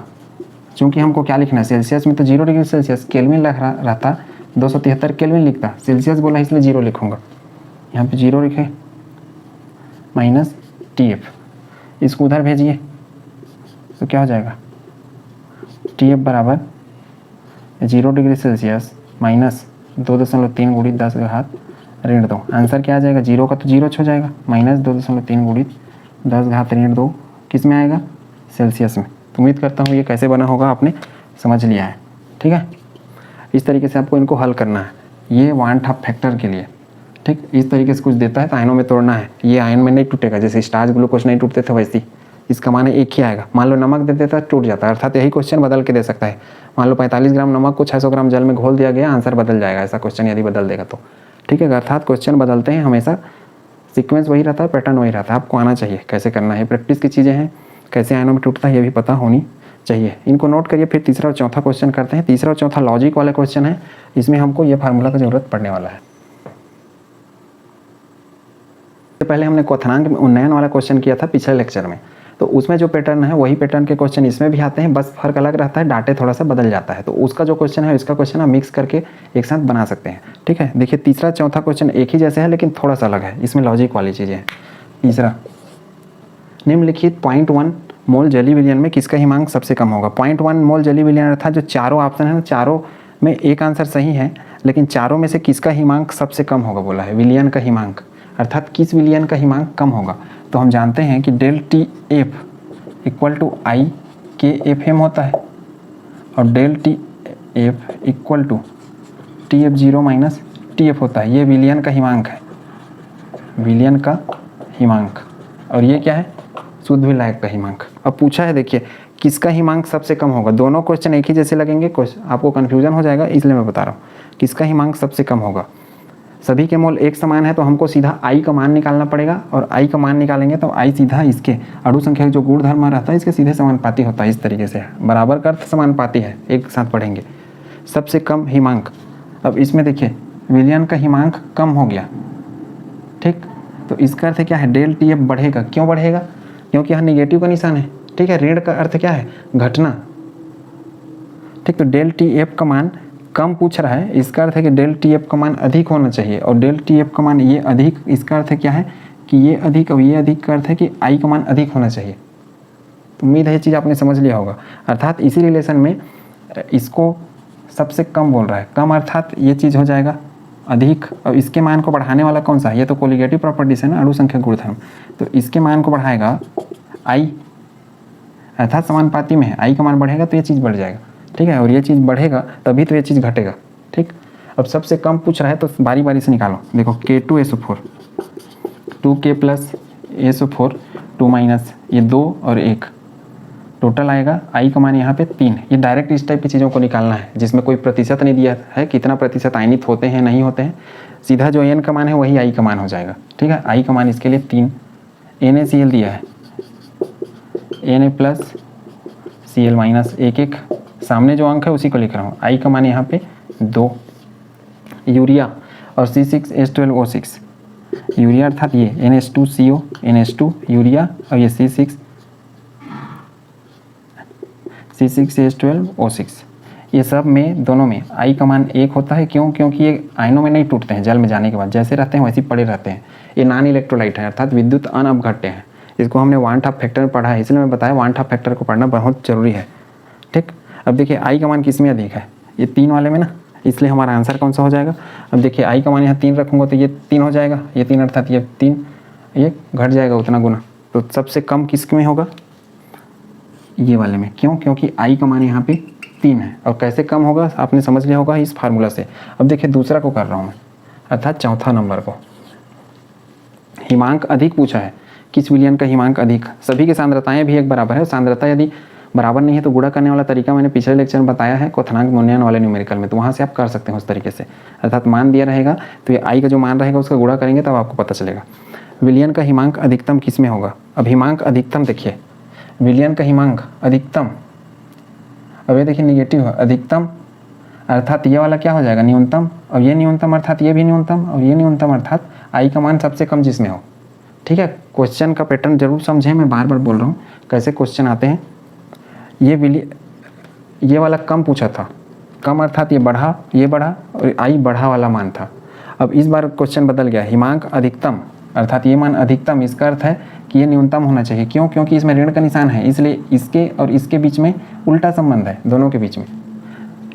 चूँकि हमको क्या लिखना है सेल्सियस में तो 0 डिग्री सेल्सियस, केल्विन लिख रहता 273 केल्विन लिखता, सेल्सियस बोला इसलिए 0 लिखूँगा, यहाँ पे 0 लिखे माइनस TF, इसको उधर भेजिए तो क्या हो जाएगा TF बराबर 0 डिग्री सेल्सियस माइनस 2.3 × 10⁻²। आंसर क्या आ जाएगा, 0 का तो 0 हो जाएगा, माइनस 2.3 × 10⁻², किस में आएगा सेल्सियस में। तो उम्मीद करता हूँ ये कैसे बना होगा आपने समझ लिया है। ठीक है, इस तरीके से आपको इनको हल करना है, ये वान हाफ फैक्टर के लिए। ठीक, इस तरीके से कुछ देता है तो आयनों में तोड़ना है, ये आयन में नहीं टूटेगा, जैसे स्टार्च ग्लूकोज नहीं टूटते थे वैसे इसका मान एक ही आएगा। मान लो नमक दे देता है टूट जाता है, अर्थात यही क्वेश्चन बदल के दे सकता है। मान लो 45 ग्राम नमक को 600 ग्राम जल में घोल दिया गया, आंसर बदल जाएगा ऐसा क्वेश्चन यदि बदल देगा तो। ठीक है, अर्थात क्वेश्चन बदलते हैं हमेशा, सीक्वेंस वही रहता है, पैटर्न वही रहता है, आपको आना चाहिए कैसे करना है। प्रैक्टिस की चीज़ें हैं, कैसे आयनों में टूटता है ये भी पता होनी चाहिए। इनको नोट करिए, फिर तीसरा और चौथा क्वेश्चन करते हैं। तीसरा और चौथा लॉजिक वाला क्वेश्चन है, इसमें हमको ये फार्मूला की जरूरत पड़ने वाला है। पहले हमने क्वथनांक में उन्नयन वाला क्वेश्चन किया था पिछले लेक्चर में, तो उसमें जो पैटर्न है वही पैटर्न के क्वेश्चन इसमें भी आते हैं, बस फर्क अलग रहता है, डाटे थोड़ा सा बदल जाता है। तो उसका जो क्वेश्चन है इसका क्वेश्चन आप मिक्स करके एक साथ बना सकते हैं। ठीक है, देखिए तीसरा चौथा क्वेश्चन एक ही जैसे है लेकिन थोड़ा सा अलग है, इसमें लॉजिक वाली चीज़ें हैं। तीसरा, निम्नलिखित 0.1 मोल जलीय विलयन में किसका हिमांक सबसे कम होगा। 0.1 मोल जलीय विलयन अर्थात जो चारों ऑप्शन है ना, चारों में एक आंसर सही है, लेकिन चारों में से किसका हिमांक सबसे कम होगा बोला है, विलयन का हिमांक, अर्थात किस विलयन का हिमांक कम होगा। तो हम जानते हैं कि del TF equal to I के FM होता है और del TF equal to TF0 minus TF होता है। ये विलयन का हिमांक है, विलयन का हिमांक, और ये क्या है शुद्ध विलायक का हिमांक। अब पूछा है देखिए किसका हिमांक सबसे कम होगा, दोनों क्वेश्चन एक ही जैसे लगेंगे, आपको कन्फ्यूजन हो जाएगा इसलिए मैं बता रहा हूँ किसका हिमांक सबसे कम होगा। सभी के मोल एक समान है तो हमको सीधा I का मान निकालना पड़ेगा, और I का मान निकालेंगे तो I सीधा इसके अणु संख्या जो गुणधर्म रहता है इसके सीधे समानुपाती होता है। इस तरीके से बराबर का अर्थ समानुपाती है, एक साथ पढ़ेंगे। सबसे कम हिमांक, अब इसमें देखिए विलयन का हिमांक कम हो गया। ठीक, तो इसका अर्थ क्या है, डेल TF बढ़ेगा। क्यों बढ़ेगा, क्योंकि यहाँ निगेटिव का निशान है। ठीक है, ऋण का अर्थ क्या है, घटना। ठीक, तो डेल TF का मान कम पूछ रहा है, इसका अर्थ है कि डेल TF का मान अधिक होना चाहिए, और डेल TF का मान ये अधिक, इसका अर्थ क्या है कि ये अधिक और ये अधिक का अर्थ है कि I का मान अधिक होना चाहिए। तो उम्मीद है ये चीज़ आपने समझ लिया होगा। अर्थात इसी रिलेशन में इसको सबसे कम बोल रहा है, कम अर्थात ये चीज़ हो जाएगा अधिक, और इसके मान को बढ़ाने वाला कौन सा है, ये तो कोलिगेटिव प्रॉपर्टीज है ना, अणु संख्या गुणधर्म, तो इसके मान को बढ़ाएगा I, अर्थात समानुपाती में है, I का मान बढ़ेगा तो ये चीज़ बढ़ जाएगा। ठीक है, और ये चीज़ बढ़ेगा तभी तो ये चीज़ घटेगा। ठीक, अब सबसे कम पूछ रहा है तो बारी बारी से निकालो। देखो K2SO4 2K plus SO4 2 minus ये 2 और 1 टोटल आएगा, I का मान यहाँ पे 3। ये डायरेक्ट इस टाइप की चीज़ों को निकालना है जिसमें कोई प्रतिशत नहीं दिया है, कितना प्रतिशत आयनित होते हैं नहीं होते हैं, सीधा जो N का मान है वही I का मान हो जाएगा। ठीक है, I का मान इसके लिए 3, NaCl दिया है, Na प्लस Cl माइनस 1 सामने जो अंक है उसी को लिख रहा हूँ। I का मान यहाँ पे 2, यूरिया और C6H12O6, यूरिया अर्थात ये NH2CO NH2 यूरिया, और ये C6H12O6, ये सब में दोनों में आई का मान 1 होता है। क्यों? क्योंकि ये आयनों में नहीं टूटते हैं, जल में जाने के बाद जैसे रहते हैं वैसे ही पड़े रहते हैं। ये नॉन इलेक्ट्रोलाइट है, अर्थात विद्युत अनअपघट्य है। इसको हमने वान-हाफ फैक्टर में पढ़ा है, इसलिए मैं बताया वान-हाफ फैक्टर को पढ़ना बहुत जरूरी है। ठीक, अब देखिए आई का मान किस में अधिक है? ये 3 वाले में ना, इसलिए हमारा आंसर कौन सा हो जाएगा? अब देखिए आई का मान यहाँ 3 रखूँगा तो ये 3 हो जाएगा, ये 3 अर्थात ये 3, ये घट जाएगा उतना गुना। तो सबसे कम किस में होगा? ये वाले में। क्यों? क्योंकि आई का मान यहाँ पे 3 है। और कैसे कम होगा आपने समझ लिया होगा इस फार्मूला से। अब देखिए दूसरा को कर रहा हूँ मैं, अर्थात चौथा नंबर को। हिमांक अधिक पूछा है, किस विलयन का हिमांक अधिक? सभी की सांद्रताएं भी एक बराबर है। सांद्रता यदि बराबर नहीं है तो गुणा करने वाला तरीका मैंने पिछले लेक्चर में बताया है क्वथनांक मूल्यांकन वाले न्यूमेरिकल में, तो वहाँ से आप कर सकते हैं उस तरीके से। अर्थात मान दिया रहेगा तो ये आई का जो मान रहेगा उसका गुणा करेंगे तब आपको पता चलेगा। विलयन का हिमांक अधिकतम किस में होगा? अब हिमांक अधिकतम देखिए, विलयन का हिमांक अधिकतम, अब ये देखिए निगेटिव है, अधिकतम अर्थात ये वाला क्या हो जाएगा? न्यूनतम। और ये न्यूनतम अर्थात ये भी न्यूनतम, और ये न्यूनतम अर्थात आई का मान सबसे कम जिसमें हो। ठीक है, क्वेश्चन का पैटर्न जरूर समझें, मैं बार बार बोल रहा हूँ कैसे क्वेश्चन आते हैं। ये वाला कम पूछा था, कम अर्थात ये बढ़ा, ये बढ़ा और आई बढ़ा वाला मान था। अब इस बार क्वेश्चन बदल गया, हिमांक अधिकतम अर्थात ये मान अधिकतम, इसका अर्थ है कि ये न्यूनतम होना चाहिए। क्यों? क्योंकि इसमें ऋण का निशान है, इसलिए इसके और इसके बीच में उल्टा संबंध है, दोनों के बीच में।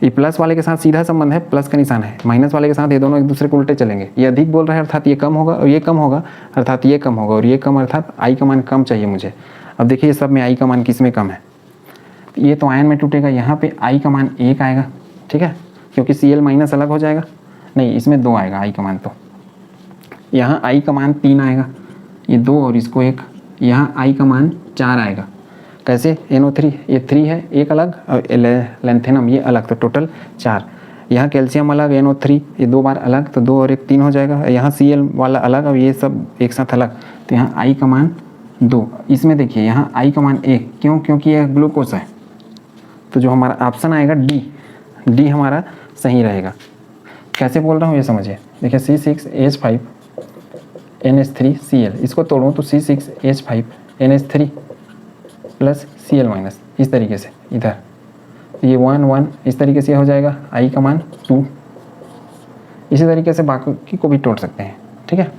ये प्लस वाले के साथ सीधा संबंध है, प्लस का निशान है, माइनस वाले के साथ ये दोनों एक दूसरे को उल्टे चलेंगे। ये अधिक बोल रहा है अर्थात ये कम होगा, और ये कम होगा अर्थात ये कम होगा, और ये कम अर्थात आई का मान कम चाहिए मुझे। अब देखिए ये सब में आई का मान किस में कम है? ये तो आयन में टूटेगा, यहाँ पे आई का मान 1 आएगा। ठीक है, क्योंकि Cl माइनस अलग हो जाएगा, नहीं इसमें 2 आएगा आई का मान, तो यहाँ आई का मान 3 आएगा, ये 2 और इसको 1, यहाँ आई का मान 4 आएगा। कैसे? NO3 ये 3 है एक अलग, और लेंथेनम ये अलग, तो टोटल 4। यहाँ कैल्शियम अलग, NO3 ये 2 बार अलग, तो 2 और 1 3 हो जाएगा। यहाँ Cl वाला अलग और ये सब एक साथ अलग, तो यहाँ आई का मान 2। इसमें देखिए यहाँ आई का मान 1, क्यों? क्योंकि यह ग्लूकोज है, तो जो हमारा ऑप्शन आएगा डी हमारा सही रहेगा। कैसे बोल रहा हूँ ये समझिए। देखिए C6H5NH3Cl, इसको तोड़ूँ तो C6H5NH3 प्लस Cl माइनस, इस तरीके से इधर ये 1 1 इस तरीके से हो जाएगा, आई का मान 2। इसी तरीके से बाकी को भी तोड़ सकते हैं। ठीक है,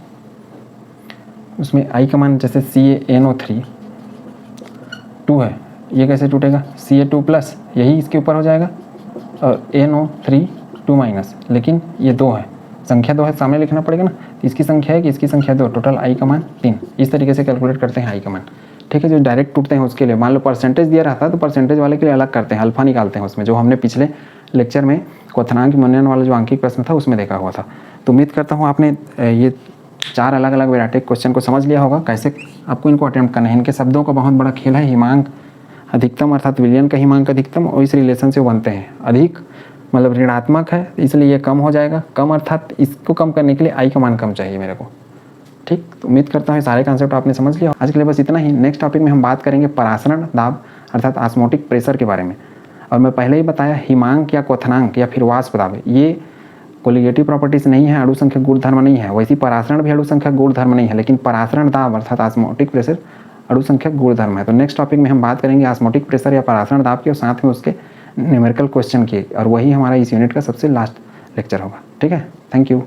उसमें आई का मान जैसे CaNO3 2 है, ये कैसे टूटेगा? Ca2 प्लस, यही इसके ऊपर हो जाएगा, और NO3 2 माइनस, लेकिन ये 2 है, संख्या 2 है, सामने लिखना पड़ेगा ना, तो इसकी संख्या है कि इसकी संख्या 2, टोटल आई का मान 3। इस तरीके से कैलकुलेट करते हैं आई का मान। ठीक है, जो डायरेक्ट टूटते हैं उसके लिए, मान लो परसेंटेज दिया रहता है तो परसेंटेज वाले के लिए अलग करते हैं, अल्फा निकालते हैं उसमें, जो हमने पिछले लेक्चर में क्वथनांक मूल्यांकन वाला जो आंकिक प्रश्न था उसमें देखा हुआ था। तो उम्मीद करता हूँ आपने ये 4 अलग अलग वैरायटी क्वेश्चन को समझ लिया होगा, कैसे आपको इनको अटेम्प्ट करना है। इनके शब्दों का बहुत बड़ा खेल है। हिमांक अधिकतम अर्थात विलयन का हिमांक अधिकतम, और इस रिलेशन से बनते हैं। अधिक मतलब ऋणात्मक है, इसलिए ये कम हो जाएगा, कम अर्थात इसको कम करने के लिए आई का मान कम चाहिए मेरे को। ठीक, तो उम्मीद करता हूँ सारे कॉन्सेप्ट आपने समझ लिया। आज के लिए बस इतना ही। नेक्स्ट टॉपिक में हम बात करेंगे परासरण दाब अर्थात ऑस्मोटिक प्रेशर के बारे में। और मैं पहले ही बताया हिमांक या क्वथनांक या फिर वाष्प दाब ये कोलिगेटिव प्रॉपर्टीज नहीं है, अणु संख्यक गुणधर्म नहीं है। वैसे परासरण भी अणु संख्यक गुणधर्म नहीं है, लेकिन परासरण दाब अर्थात ऑस्मोटिक प्रेशर अणु संख्यक गुणधर्म है। तो नेक्स्ट टॉपिक में हम बात करेंगे ऑस्मोटिक प्रेशर या परासरण दाब की, और साथ में उसके न्यूमेरिकल क्वेश्चन की, और वही हमारा इस यूनिट का सबसे लास्ट लेक्चर होगा। ठीक है, थैंक यू।